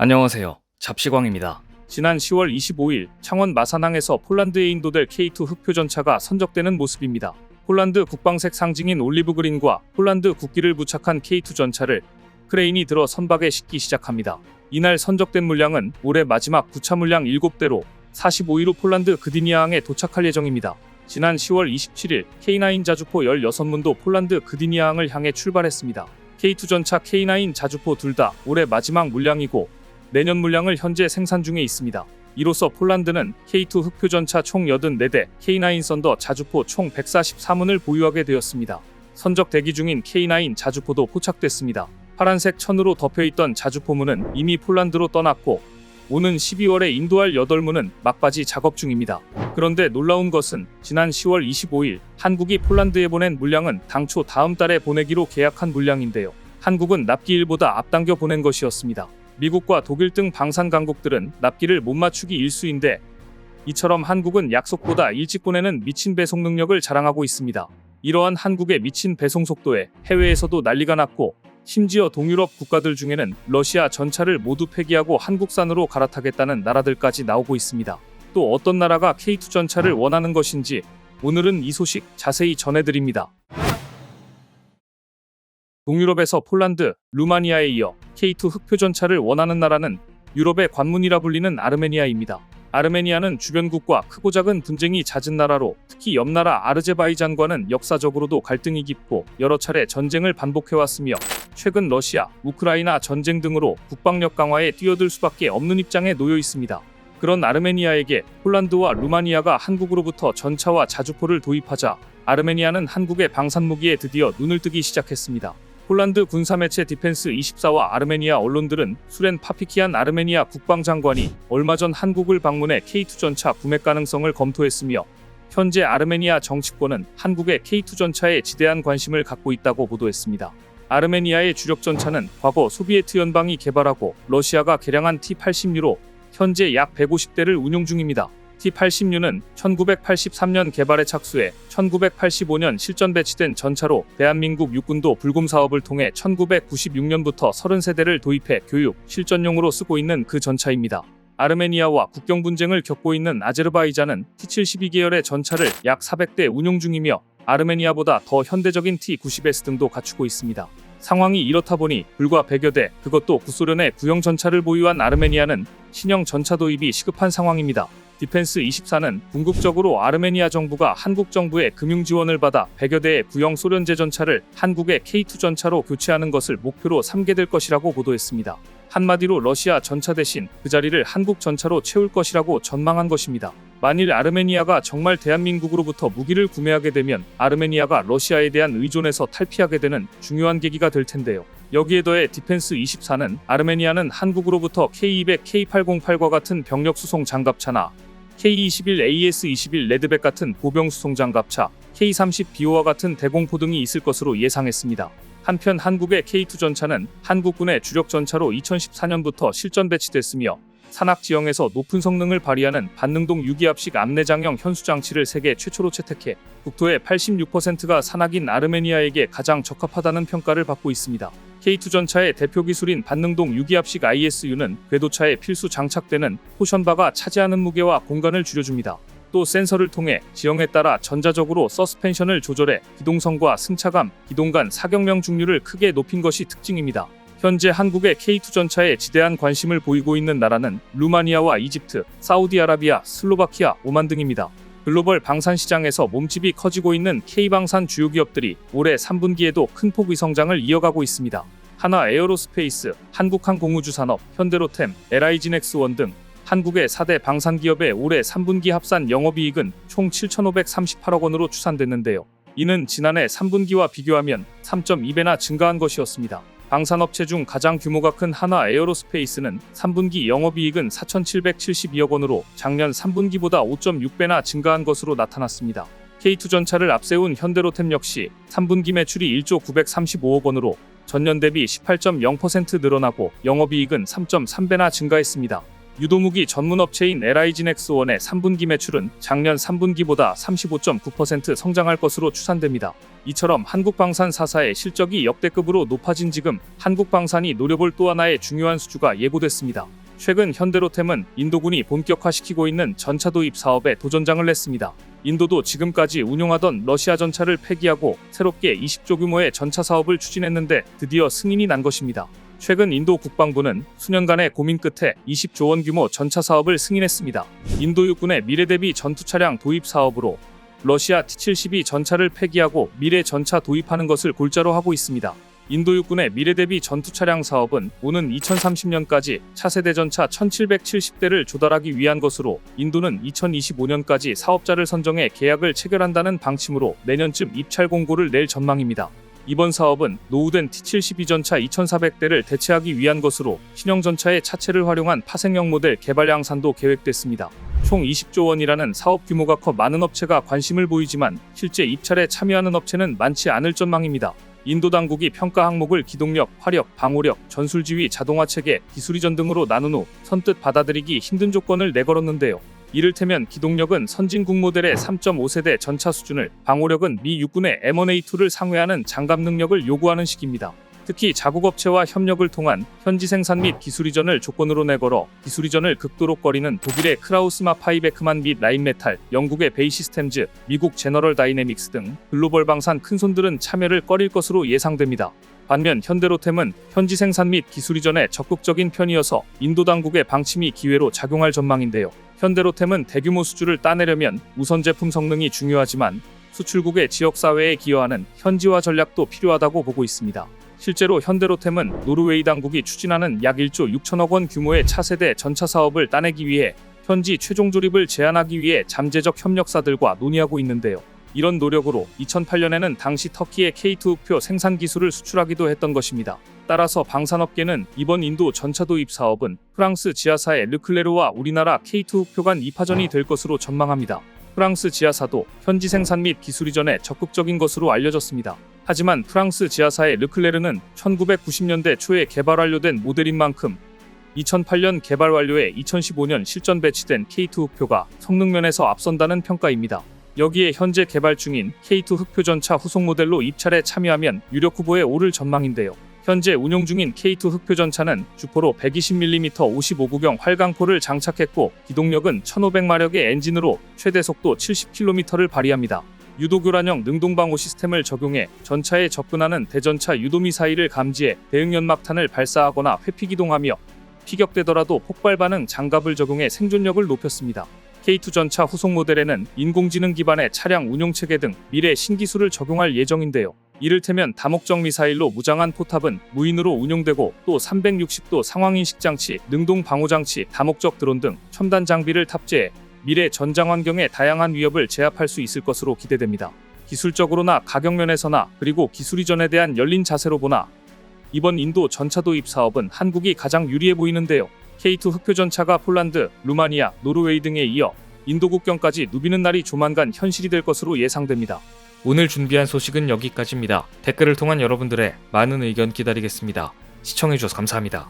안녕하세요. 잡시광입니다. 지난 10월 25일 창원 마산항에서 폴란드에 인도될 K2 흑표전차가 선적되는 모습입니다. 폴란드 국방색 상징인 올리브 그린과 폴란드 국기를 부착한 K2 전차를 크레인이 들어 선박에 싣기 시작합니다. 이날 선적된 물량은 올해 마지막 구차 물량 7대로 45일후 폴란드 그디니아항에 도착할 예정입니다. 지난 10월 27일 K9 자주포 16문도 폴란드 그디니아항을 향해 출발했습니다. K2 전차 K9 자주포 둘 다 올해 마지막 물량이고 내년 물량을 현재 생산 중에 있습니다. 이로써 폴란드는 K2 흑표전차 총 84대, K9 썬더 자주포 총 144문을 보유하게 되었습니다. 선적 대기 중인 K9 자주포도 포착됐습니다. 파란색 천으로 덮여있던 자주포문은 이미 폴란드로 떠났고 오는 12월에 인도할 8문은 막바지 작업 중입니다. 그런데 놀라운 것은 지난 10월 25일 한국이 폴란드에 보낸 물량은 당초 다음 달에 보내기로 계약한 물량인데요. 한국은 납기일보다 앞당겨 보낸 것이었습니다. 미국과 독일 등 방산 강국들은 납기를 못 맞추기 일쑤인데 이처럼 한국은 약속보다 일찍 보내는 미친 배송 능력을 자랑하고 있습니다. 이러한 한국의 미친 배송 속도에 해외에서도 난리가 났고 심지어 동유럽 국가들 중에는 러시아 전차를 모두 폐기하고 한국산으로 갈아타겠다는 나라들까지 나오고 있습니다. 또 어떤 나라가 K2 전차를 원하는 것인지 오늘은 이 소식 자세히 전해드립니다. 동유럽에서 폴란드, 루마니아에 이어 K2 흑표전차를 원하는 나라는 유럽의 관문이라 불리는 아르메니아입니다. 아르메니아는 주변국과 크고 작은 분쟁이 잦은 나라로 특히 옆나라 아르제바이잔과는 역사적으로도 갈등이 깊고 여러 차례 전쟁을 반복해왔으며 최근 러시아, 우크라이나 전쟁 등으로 국방력 강화에 뛰어들 수밖에 없는 입장에 놓여 있습니다. 그런 아르메니아에게 폴란드와 루마니아가 한국으로부터 전차와 자주포를 도입하자 아르메니아는 한국의 방산무기에 드디어 눈을 뜨기 시작했습니다. 폴란드 군사매체 디펜스24와 아르메니아 언론들은 수렌 파피키안 아르메니아 국방장관이 얼마 전 한국을 방문해 K2 전차 구매 가능성을 검토했으며 현재 아르메니아 정치권은 한국의 K2 전차에 지대한 관심을 갖고 있다고 보도했습니다. 아르메니아의 주력 전차는 과거 소비에트 연방이 개발하고 러시아가 개량한 T-80U로 현재 약 150대를 운용 중입니다. T-80U는 1983년 개발에 착수해 1985년 실전 배치된 전차로 대한민국 육군도 불곰 사업을 통해 1996년부터 30세대를 도입해 교육, 실전용으로 쓰고 있는 그 전차입니다. 아르메니아와 국경 분쟁을 겪고 있는 아제르바이잔은 T-72 계열의 전차를 약 400대 운용 중이며 아르메니아보다 더 현대적인 T-90S 등도 갖추고 있습니다. 상황이 이렇다 보니 불과 100여 대, 그것도 구소련의 구형 전차를 보유한 아르메니아는 신형 전차 도입이 시급한 상황입니다. 디펜스24는 궁극적으로 아르메니아 정부가 한국 정부의 금융 지원을 받아 100여 대의 구형 소련제 전차를 한국의 K2 전차로 교체하는 것을 목표로 삼게 될 것이라고 보도했습니다. 한마디로 러시아 전차 대신 그 자리를 한국 전차로 채울 것이라고 전망한 것입니다. 만일 아르메니아가 정말 대한민국으로부터 무기를 구매하게 되면 아르메니아가 러시아에 대한 의존에서 탈피하게 되는 중요한 계기가 될 텐데요. 여기에 더해 디펜스24는 아르메니아는 한국으로부터 K200, K808과 같은 병력 수송 장갑차나 K21, AS21 레드백 같은 보병 수송 장갑차, K30 비오와 같은 대공포 등이 있을 것으로 예상했습니다. 한편 한국의 K2 전차는 한국군의 주력 전차로 2014년부터 실전 배치됐으며 산악 지형에서 높은 성능을 발휘하는 반능동 유기압식 암내장형 현수 장치를 세계 최초로 채택해 국토의 86%가 산악인 아르메니아에게 가장 적합하다는 평가를 받고 있습니다. K2 전차의 대표 기술인 반능동 유기압식 ISU는 궤도차에 필수 장착되는 포션바가 차지하는 무게와 공간을 줄여줍니다. 또 센서를 통해 지형에 따라 전자적으로 서스펜션을 조절해 기동성과 승차감, 기동간 사격령 중률을 크게 높인 것이 특징입니다. 현재 한국의 K2 전차에 지대한 관심을 보이고 있는 나라는 루마니아와 이집트, 사우디아라비아, 슬로바키아, 오만 등입니다. 글로벌 방산 시장에서 몸집이 커지고 있는 K방산 주요 기업들이 올해 3분기에도 큰 폭의 성장을 이어가고 있습니다. 하나 에어로스페이스, 한국항공우주산업, 현대로템, LI지넥스원 등 한국의 4대 방산 기업의 올해 3분기 합산 영업이익은 총 7,538억 원으로 추산됐는데요. 이는 지난해 3분기와 비교하면 3.2배나 증가한 것이었습니다. 방산업체 중 가장 규모가 큰 하나 에어로스페이스는 3분기 영업이익은 4,772억 원으로 작년 3분기보다 5.6배나 증가한 것으로 나타났습니다. K2 전차를 앞세운 현대로템 역시 3분기 매출이 1조 935억 원으로 전년 대비 18.0% 늘어나고 영업이익은 3.3배나 증가했습니다. 유도무기 전문업체인 LIG넥스1의 3분기 매출은 작년 3분기보다 35.9% 성장할 것으로 추산됩니다. 이처럼 한국방산 4사의 실적이 역대급으로 높아진 지금 한국방산이 노려볼 또 하나의 중요한 수주가 예고됐습니다. 최근 현대로템은 인도군이 본격화시키고 있는 전차 도입 사업에 도전장을 냈습니다. 인도도 지금까지 운용하던 러시아 전차를 폐기하고 새롭게 20조 규모의 전차 사업을 추진했는데 드디어 승인이 난 것입니다. 최근 인도 국방부는 수년간의 고민 끝에 20조 원 규모 전차 사업을 승인했습니다. 인도 육군의 미래 대비 전투 차량 도입 사업으로 러시아 T-72 전차를 폐기하고 미래 전차 도입하는 것을 골자로 하고 있습니다. 인도 육군의 미래 대비 전투 차량 사업은 오는 2030년까지 차세대 전차 1770대를 조달하기 위한 것으로 인도는 2025년까지 사업자를 선정해 계약을 체결한다는 방침으로 내년쯤 입찰 공고를 낼 전망입니다. 이번 사업은 노후된 T-72 전차 2400대를 대체하기 위한 것으로 신형 전차의 차체를 활용한 파생형 모델 개발 양산도 계획됐습니다. 총 20조 원이라는 사업 규모가 커 많은 업체가 관심을 보이지만 실제 입찰에 참여하는 업체는 많지 않을 전망입니다. 인도 당국이 평가 항목을 기동력, 화력, 방호력, 전술지휘, 자동화체계, 기술이전 등으로 나눈 후 선뜻 받아들이기 힘든 조건을 내걸었는데요. 이를테면 기동력은 선진국 모델의 3.5세대 전차 수준을, 방호력은 미 육군의 M1A2를 상회하는 장갑 능력을 요구하는 식입니다. 특히 자국업체와 협력을 통한 현지 생산 및 기술이전을 조건으로 내걸어 기술이전을 극도로 꺼리는 독일의 크라우스 마파이베크만 및 라인메탈, 영국의 베이시스템즈, 미국 제너럴 다이내믹스 등 글로벌 방산 큰손들은 참여를 꺼릴 것으로 예상됩니다. 반면 현대로템은 현지 생산 및 기술이전에 적극적인 편이어서 인도 당국의 방침이 기회로 작용할 전망인데요. 현대로템은 대규모 수주를 따내려면 우선 제품 성능이 중요하지만 수출국의 지역사회에 기여하는 현지화 전략도 필요하다고 보고 있습니다. 실제로 현대로템은 노르웨이 당국이 추진하는 약 1조 6천억 원 규모의 차세대 전차 사업을 따내기 위해 현지 최종 조립을 제한하기 위해 잠재적 협력사들과 논의하고 있는데요. 이런 노력으로 2008년에는 당시 터키의 K2 흑표 생산 기술을 수출하기도 했던 것입니다. 따라서 방산업계는 이번 인도 전차 도입 사업은 프랑스 지하사의 르클레르와 우리나라 K2 흑표 간 2파전이 될 것으로 전망합니다. 프랑스 지하사도 현지 생산 및 기술 이전에 적극적인 것으로 알려졌습니다. 하지만 프랑스 지하사의 르클레르는 1990년대 초에 개발 완료된 모델인 만큼 2008년 개발 완료에 2015년 실전 배치된 K2 흑표가 성능면에서 앞선다는 평가입니다. 여기에 현재 개발 중인 K2 흑표 전차 후속 모델로 입찰에 참여하면 유력 후보에 오를 전망인데요. 현재 운용 중인 K2 흑표 전차는 주포로 120mm 55구경 활강포를 장착했고 기동력은 1500마력의 엔진으로 최대 속도 70km를 발휘합니다. 유도교란형 능동방호 시스템을 적용해 전차에 접근하는 대전차 유도미사일을 감지해 대응 연막탄을 발사하거나 회피기동하며 피격되더라도 폭발 반응 장갑을 적용해 생존력을 높였습니다. K2 전차 후속 모델에는 인공지능 기반의 차량 운용체계 등 미래 신기술을 적용할 예정인데요. 이를테면 다목적 미사일로 무장한 포탑은 무인으로 운용되고 또 360도 상황인식 장치, 능동 방호 장치, 다목적 드론 등 첨단 장비를 탑재해 미래 전장 환경의 다양한 위협을 제압할 수 있을 것으로 기대됩니다. 기술적으로나 가격 면에서나 그리고 기술 이전에 대한 열린 자세로 보나 이번 인도 전차 도입 사업은 한국이 가장 유리해 보이는데요. K2 흑표 전차가 폴란드, 루마니아, 노르웨이 등에 이어 인도 국경까지 누비는 날이 조만간 현실이 될 것으로 예상됩니다. 오늘 준비한 소식은 여기까지입니다. 댓글을 통한 여러분들의 많은 의견 기다리겠습니다. 시청해주셔서 감사합니다.